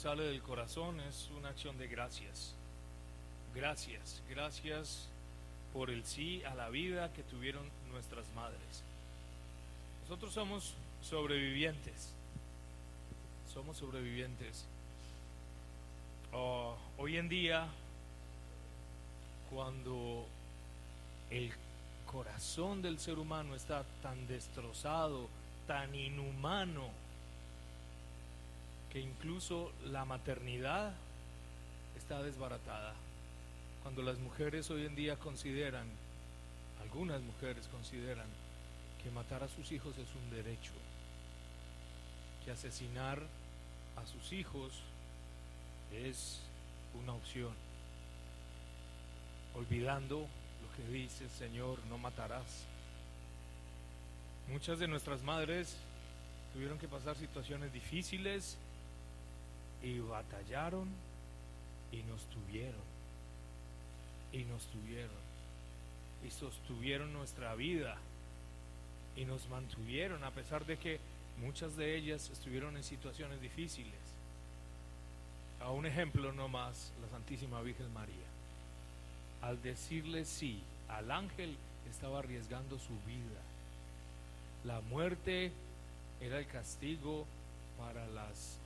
sale del corazón es una acción de gracias. Gracias, gracias por el sí a la vida que tuvieron nuestras madres. Nosotros somos sobrevivientes. Somos sobrevivientes. Hoy en día, cuando el corazón del ser humano está tan destrozado, tan inhumano, que incluso la maternidad está desbaratada. Cuando las mujeres hoy en día consideran, algunas mujeres consideran que matar a sus hijos es un derecho, que asesinar a sus hijos es una opción, olvidando lo que dice el Señor: no matarás. Muchas de nuestras madres tuvieron que pasar situaciones difíciles y batallaron y nos tuvieron y sostuvieron nuestra vida y nos mantuvieron, a pesar de que muchas de ellas estuvieron en situaciones difíciles. A un ejemplo nomás, la Santísima Virgen María, al decirle sí al ángel, estaba arriesgando su vida. La muerte era el castigo para las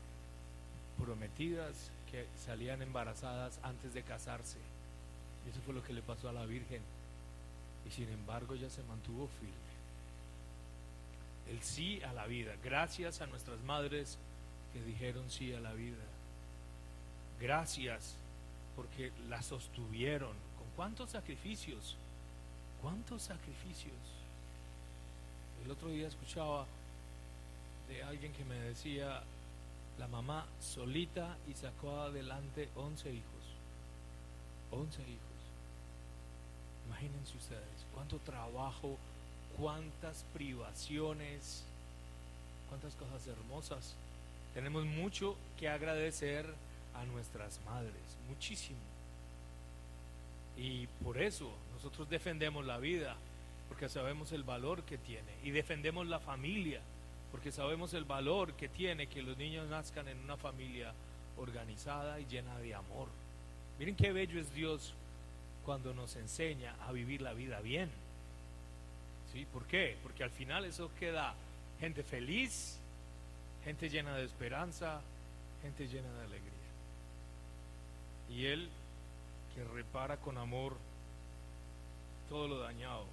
prometidas que salían embarazadas antes de casarse. Y eso fue lo que le pasó a la Virgen, y sin embargo ella se mantuvo firme. El sí a la vida, gracias a nuestras madres que dijeron sí a la vida. Gracias porque la sostuvieron. ¿Con cuántos sacrificios? ¿Cuántos sacrificios? El otro día escuchaba de alguien que me decía: la mamá solita y sacó adelante 11 hijos. 11 hijos. Imagínense ustedes cuánto trabajo, cuántas privaciones, cuántas cosas hermosas. Tenemos mucho que agradecer a nuestras madres, muchísimo. Y por eso nosotros defendemos la vida, porque sabemos el valor que tiene, y defendemos la familia, porque sabemos el valor que tiene que los niños nazcan en una familia organizada y llena de amor. Miren qué bello es Dios cuando nos enseña a vivir la vida bien. ¿Sí? ¿Por qué? Porque al final eso queda gente feliz, gente llena de esperanza, gente llena de alegría. Y Él, que repara con amor todo lo dañado,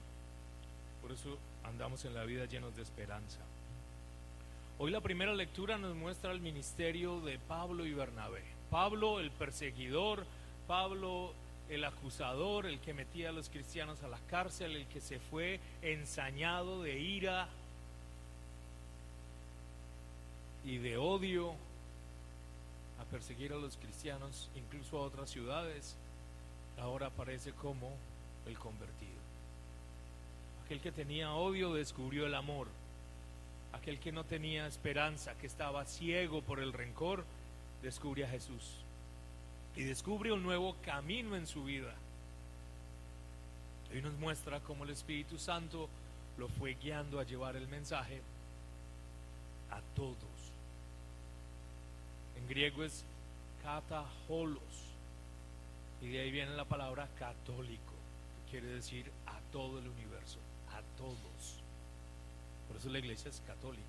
por eso andamos en la vida llenos de esperanza. Hoy la primera lectura nos muestra el ministerio de Pablo y Bernabé. Pablo, el perseguidor; Pablo, el acusador, el que metía a los cristianos a la cárcel, el que se fue ensañado de ira y de odio a perseguir a los cristianos, incluso a otras ciudades. Ahora aparece como el convertido. Aquel que tenía odio descubrió el amor. Aquel que no tenía esperanza, que estaba ciego por el rencor, descubre a Jesús y descubre un nuevo camino en su vida. Hoy nos muestra cómo el Espíritu Santo lo fue guiando a llevar el mensaje a todos. En griego es kataholos, y de ahí viene la palabra católico, que quiere decir a todo el universo, a todos. Por eso la iglesia es católica.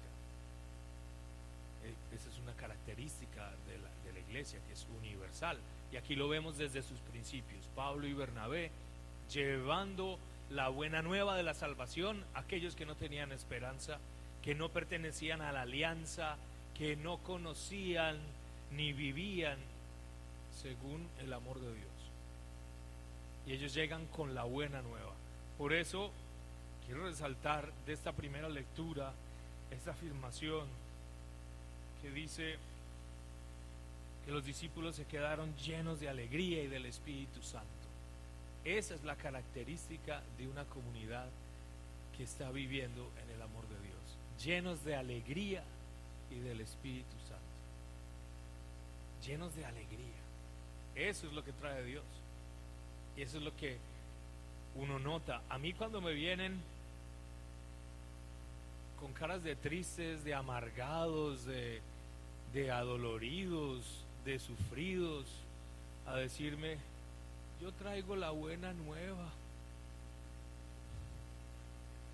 Esa es una característica de la iglesia, que es universal. Y aquí lo vemos desde sus principios. Pablo y Bernabé llevando la buena nueva de la salvación a aquellos que no tenían esperanza, que no pertenecían a la alianza, que no conocían ni vivían según el amor de Dios. Y ellos llegan con la buena nueva. Por eso quiero resaltar de esta primera lectura esta afirmación que dice que los discípulos se quedaron llenos de alegría y del Espíritu Santo. Esa es la característica de una comunidad que está viviendo en el amor de Dios, llenos de alegría y del Espíritu Santo. Llenos de alegría. Eso es lo que trae Dios. Y eso es lo que uno nota. A mí, cuando me vienen con caras de tristes, de amargados, de adoloridos, de sufridos, a decirme: yo traigo la buena nueva.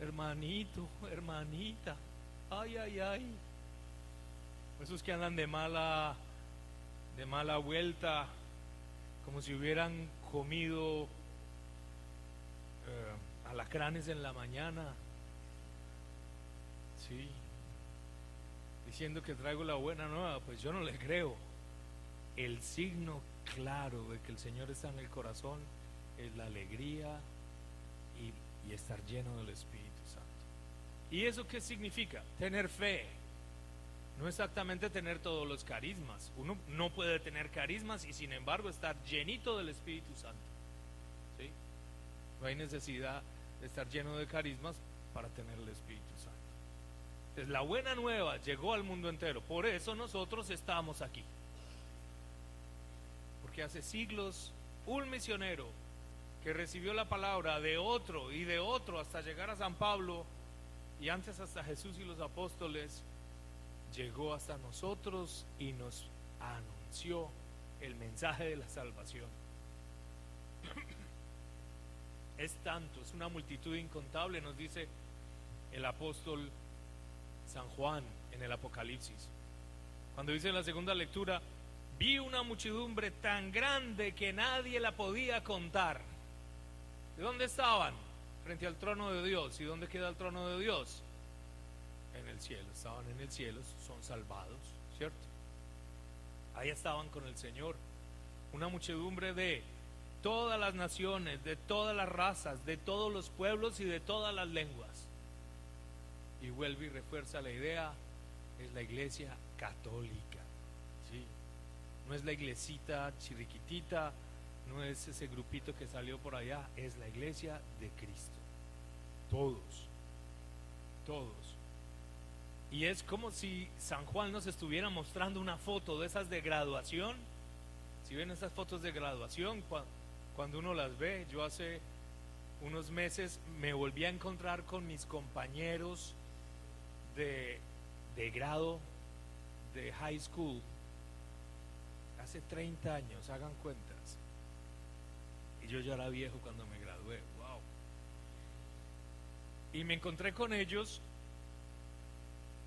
Hermanito, hermanita, ay, ay, ay. Esos que andan de mala vuelta, como si hubieran comido alacranes en la mañana, sí, diciendo que traigo la buena nueva. Pues yo no le creo. El signo claro de que el Señor está en el corazón es la alegría y estar lleno del Espíritu Santo. ¿Y eso qué significa? Tener fe. No exactamente tener todos los carismas. Uno no puede tener carismas y sin embargo estar llenito del Espíritu Santo, ¿sí? No hay necesidad de estar lleno de carismas para tener el Espíritu Santo. Entonces, la buena nueva llegó al mundo entero. Por eso nosotros estamos aquí. Porque hace siglos un misionero que recibió la palabra de otro y de otro hasta llegar a San Pablo, y antes hasta Jesús y los apóstoles, llegó hasta nosotros y nos anunció el mensaje de la salvación. Es tanto, es una multitud incontable, nos dice el apóstol San Juan en el Apocalipsis, cuando dice en la segunda lectura: vi una muchedumbre tan grande que nadie la podía contar. ¿De dónde estaban? Frente al trono de Dios. ¿Y dónde queda el trono de Dios? En el cielo. Estaban en el cielo, son salvados, ¿cierto? Ahí estaban con el Señor. Una muchedumbre de todas las naciones, de todas las razas, de todos los pueblos y de todas las lenguas. Y vuelve y refuerza la idea: es la iglesia católica, ¿sí? No es la iglesita chiriquitita, no es ese grupito que salió por allá, es la iglesia de Cristo. Todos, todos. Y es como si San Juan nos estuviera mostrando una foto de esas de graduación. Si ven esas fotos de graduación, cuando uno las ve, yo hace unos meses me volví a encontrar con mis compañeros de grado de high school, hace 30 años, hagan cuentas. Y yo ya era viejo cuando me gradué, wow. Y me encontré con ellos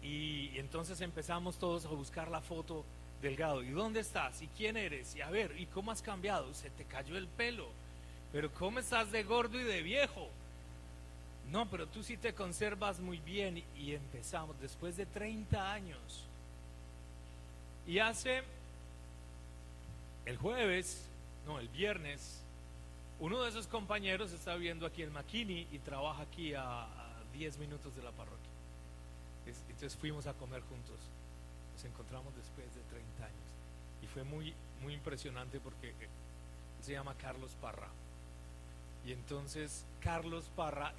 y entonces empezamos todos a buscar la foto del grado. ¿Y dónde estás? ¿Y quién eres? Y a ver, ¿y cómo has cambiado? Se te cayó el pelo, pero ¿cómo estás de gordo y de viejo? No, pero tú sí te conservas muy bien. Y empezamos después de 30 años. Y hace el viernes, uno de esos compañeros está viviendo aquí en McKinney y trabaja aquí a 10 minutos de la parroquia. Entonces fuimos a comer juntos. Nos encontramos después de 30 años. Y fue muy, muy impresionante porque él se llama Carlos Parra. Y entonces Carlos Parra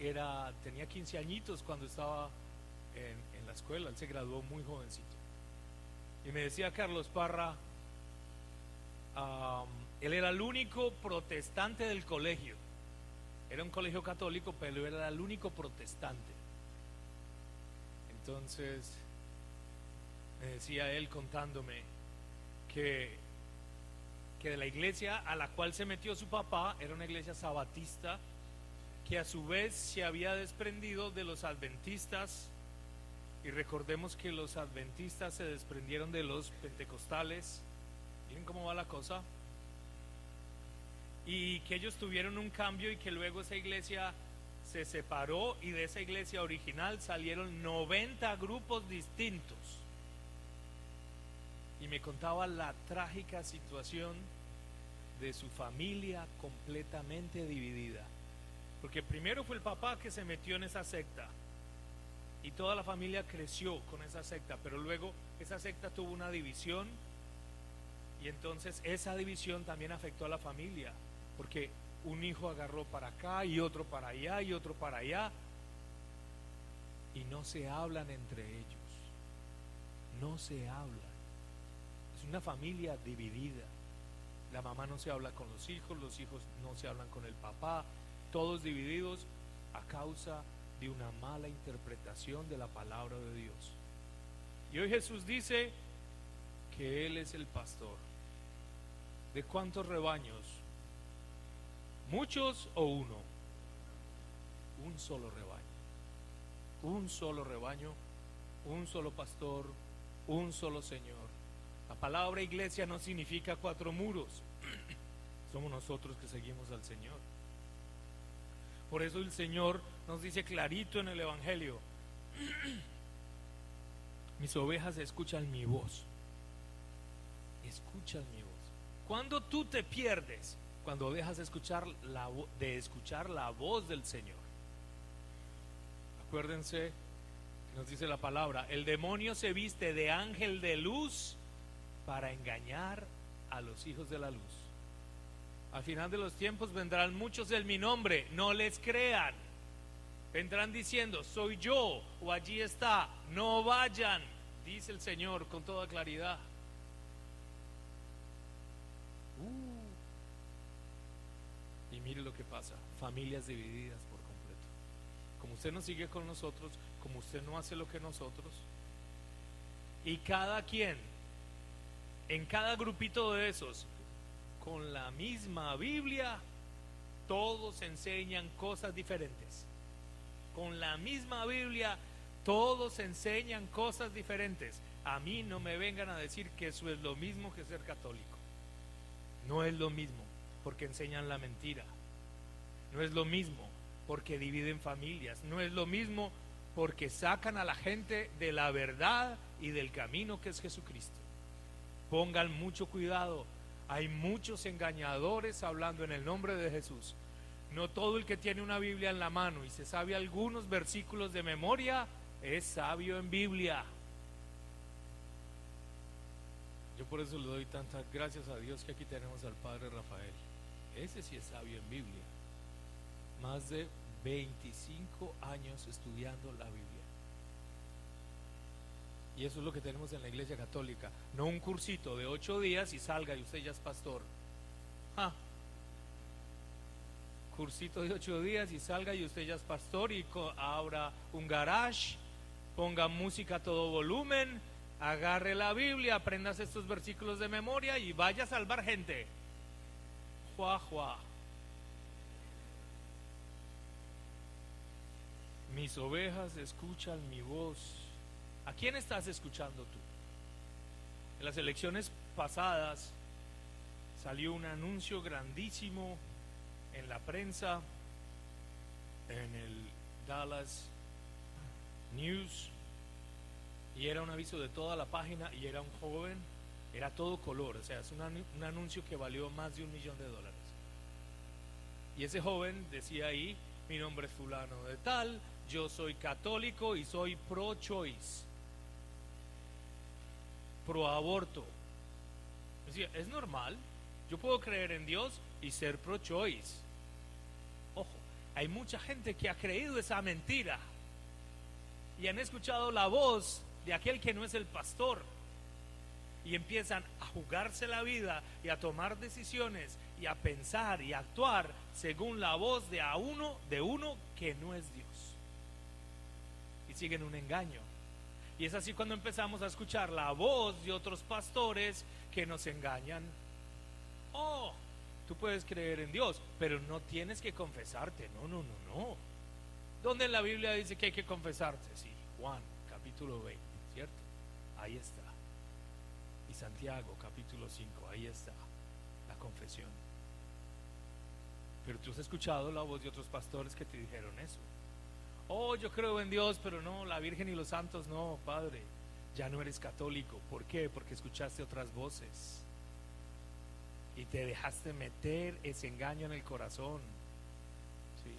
tenía 15 añitos cuando estaba en la escuela. Él se graduó muy jovencito. Y me decía Carlos Parra, él era el único protestante del colegio. Era un colegio católico, pero él era el único protestante. Entonces me decía él contándome que de la iglesia a la cual se metió su papá era una iglesia sabatista, que a su vez se había desprendido de los adventistas. Y recordemos que los adventistas se desprendieron de los pentecostales. ¿Miren cómo va la cosa? Y que ellos tuvieron un cambio y que luego esa iglesia se separó, y de esa iglesia original salieron 90 grupos distintos. Y me contaba la trágica situación de su familia completamente dividida. Porque primero fue el papá que se metió en esa secta y toda la familia creció con esa secta, pero luego esa secta tuvo una división y entonces esa división también afectó a la familia, porque un hijo agarró para acá y otro para allá y otro para allá, y no se hablan entre ellos, no se hablan. Es una familia dividida. La mamá no se habla con los hijos no se hablan con el papá, todos divididos a causa de una mala interpretación de la palabra de Dios. Y hoy Jesús dice que Él es el pastor ¿De cuántos rebaños? ¿Muchos o uno? Un solo rebaño. Un solo rebaño, un solo pastor, un solo Señor. La palabra iglesia no significa 4 muros. Somos nosotros que seguimos al Señor. Por eso el Señor nos dice clarito en el Evangelio: mis ovejas escuchan mi voz. Escuchan mi voz. Cuando tú te pierdes, cuando dejas de escuchar la voz del Señor. Acuérdense, nos dice la palabra, el demonio se viste de ángel de luz para engañar a los hijos de la luz. Al final de los tiempos vendrán muchos en mi nombre, no les crean. Vendrán diciendo, soy yo, o allí está, no vayan, dice el Señor con toda claridad. Y mire lo que pasa, familias divididas por completo. Como usted no sigue con nosotros, como usted no hace lo que nosotros, y cada quien, en cada grupito de esos, con la misma Biblia, todos enseñan cosas diferentes. Con la misma Biblia, todos enseñan cosas diferentes. A mí no me vengan a decir que eso es lo mismo que ser católico. No es lo mismo, porque enseñan la mentira. No es lo mismo, porque dividen familias. No es lo mismo, porque sacan a la gente de la verdad y del camino que es Jesucristo. Pongan mucho cuidado. Hay muchos engañadores hablando en el nombre de Jesús. No todo el que tiene una Biblia en la mano y se sabe algunos versículos de memoria es sabio en Biblia. Yo por eso le doy tantas gracias a Dios que aquí tenemos al Padre Rafael. Ese sí es sabio en Biblia. Más de 25 años estudiando la Biblia. Y eso es lo que tenemos en la Iglesia Católica. No un cursito de 8 días y salga y usted ya es pastor. Cursito de 8 días y salga y usted ya es pastor y abra un garage, ponga música a todo volumen, agarre la Biblia, aprendas estos versículos de memoria y vaya a salvar gente. Juá, juá. Mis ovejas escuchan mi voz. ¿A quién estás escuchando tú? En las elecciones pasadas salió un anuncio grandísimo en la prensa, en el Dallas News, y era un aviso de toda la página y era un joven, era todo color, o sea, es un anuncio que valió más de $1 millón. Y ese joven decía ahí, mi nombre es fulano de tal, yo soy católico y soy pro-choice, pro-aborto. Decía, es normal, yo puedo creer en Dios y ser pro-choice. Ojo, hay mucha gente que ha creído esa mentira y han escuchado la voz de aquel que no es el pastor y empiezan a jugarse la vida y a tomar decisiones y a pensar y a actuar según la voz de uno que no es Dios, y siguen un engaño. Y es así cuando empezamos a escuchar la voz de otros pastores que nos engañan. Oh, tú puedes creer en Dios, pero no tienes que confesarte. No. ¿Dónde en la Biblia dice que hay que confesarse? Sí, Juan, capítulo 20, ¿cierto? Ahí está. Y Santiago, capítulo 5, ahí está la confesión. Pero tú has escuchado la voz de otros pastores que te dijeron eso. Oh, yo creo en Dios, pero no, la Virgen y los santos no, padre. Ya no eres católico. ¿Por qué? Porque escuchaste otras voces y te dejaste meter ese engaño en el corazón. Sí.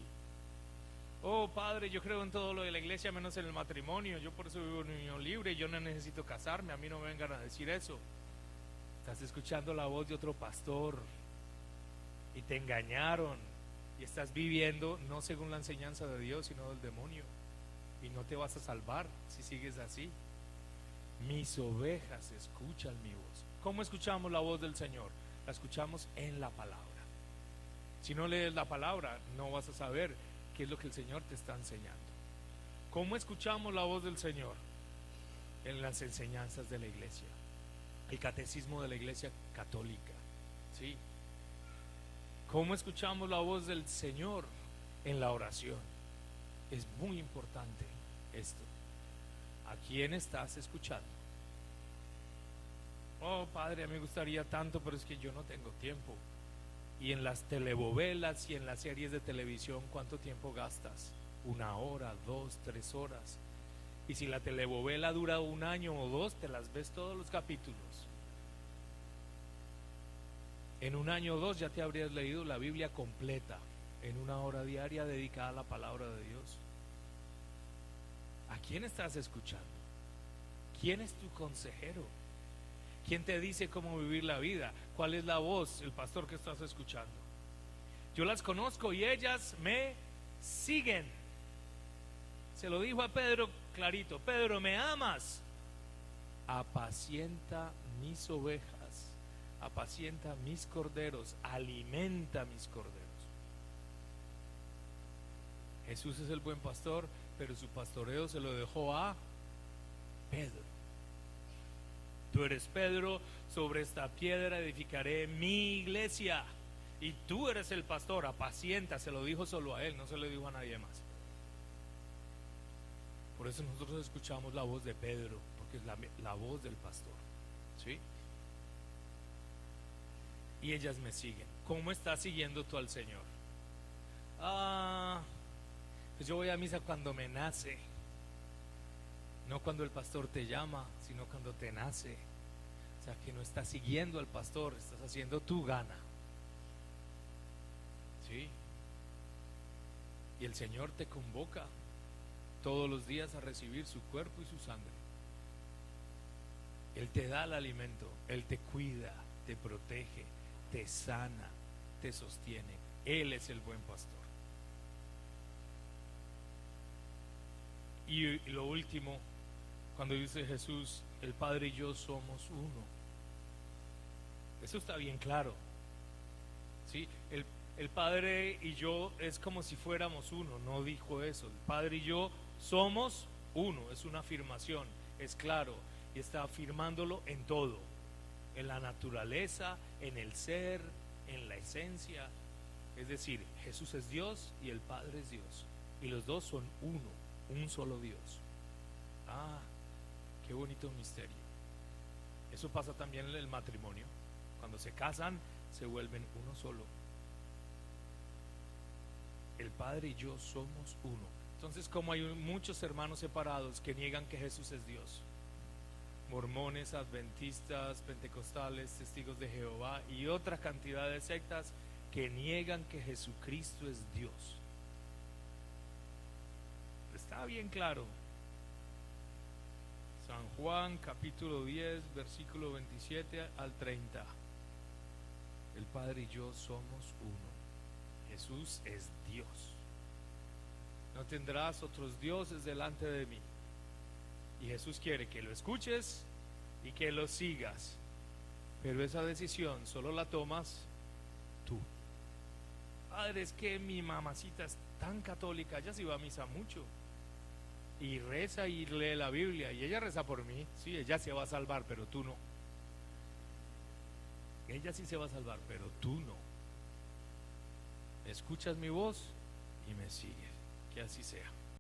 Oh, padre, yo creo en todo lo de la iglesia menos en el matrimonio. Yo por eso vivo en unión libre. Yo no necesito casarme. A mí no me vengan a decir eso. Estás escuchando la voz de otro pastor y te engañaron. Y estás viviendo no según la enseñanza de Dios, sino del demonio. Y no te vas a salvar si sigues así. Mis ovejas escuchan mi voz. ¿Cómo escuchamos la voz del Señor? La escuchamos en la palabra. Si no lees la palabra, no vas a saber qué es lo que el Señor te está enseñando. ¿Cómo escuchamos la voz del Señor? En las enseñanzas de la iglesia. El catecismo de la iglesia católica. ¿sí? ¿Cómo escuchamos la voz del Señor? En la oración. Es muy importante esto. ¿A quién estás escuchando? Oh, Padre, me gustaría tanto, pero es que yo no tengo tiempo. Y en las telenovelas y en las series de televisión, ¿cuánto tiempo gastas? 1 hora, 2, 3 horas. Y si la telenovela dura 1 año o 2, te las ves todos los capítulos. En 1 año o 2 ya te habrías leído la Biblia completa, en 1 hora diaria dedicada a la palabra de Dios. ¿A quién estás escuchando? ¿Quién es tu consejero? ¿Quién te dice cómo vivir la vida? ¿Cuál es la voz, el pastor que estás escuchando? Yo las conozco y ellas me siguen. Se lo dijo a Pedro clarito: Pedro, ¿me amas? Apacienta mis ovejas, apacienta mis corderos, alimenta mis corderos. Jesús es el buen pastor, pero su pastoreo se lo dejó a Pedro. Tú eres Pedro, sobre esta piedra edificaré mi iglesia. Y tú eres el pastor, apacienta. Se lo dijo solo a él, no se lo dijo a nadie más. Por eso nosotros escuchamos la voz de Pedro, porque es la voz del pastor, ¿sí? Y ellas me siguen. ¿Cómo estás siguiendo tú al Señor? Pues yo voy a misa cuando me nace. No cuando el pastor te llama, sino cuando te nace. O sea, que no estás siguiendo al pastor, estás haciendo tu gana. ¿Sí? Y el Señor te convoca todos los días a recibir su cuerpo y su sangre. Él te da el alimento, Él te cuida, te protege, te sana, te sostiene. Él es el buen pastor. Y lo último, cuando dice Jesús, el Padre y yo somos uno. Eso está bien claro, ¿sí? El Padre y yo es como si fuéramos uno, no dijo eso. El Padre y yo somos uno, es una afirmación, es claro, y está afirmándolo en todo, en la naturaleza, en el ser, en la esencia. Es decir, Jesús es Dios y el Padre es Dios, y los dos son uno, un solo Dios. Qué bonito misterio. Eso pasa también en el matrimonio. Cuando se casan, se vuelven uno solo. El Padre y yo somos uno. Entonces, como hay muchos hermanos separados que niegan que Jesús es Dios, mormones, adventistas, pentecostales, testigos de Jehová y otra cantidad de sectas que niegan que Jesucristo es Dios. Está bien claro. San Juan capítulo 10 versículo 27 al 30. El Padre y yo somos uno. Jesús es Dios. No tendrás otros dioses delante de mí. Y Jesús quiere que lo escuches y que lo sigas. Pero esa decisión solo la tomas tú. Padre, es que mi mamacita es tan católica, ella sí va a misa mucho. Y reza y lee la Biblia. Y ella reza por mí. Sí, ella se va a salvar, pero tú no. Ella sí se va a salvar, pero tú no. Escuchas mi voz y me sigues. Que así sea.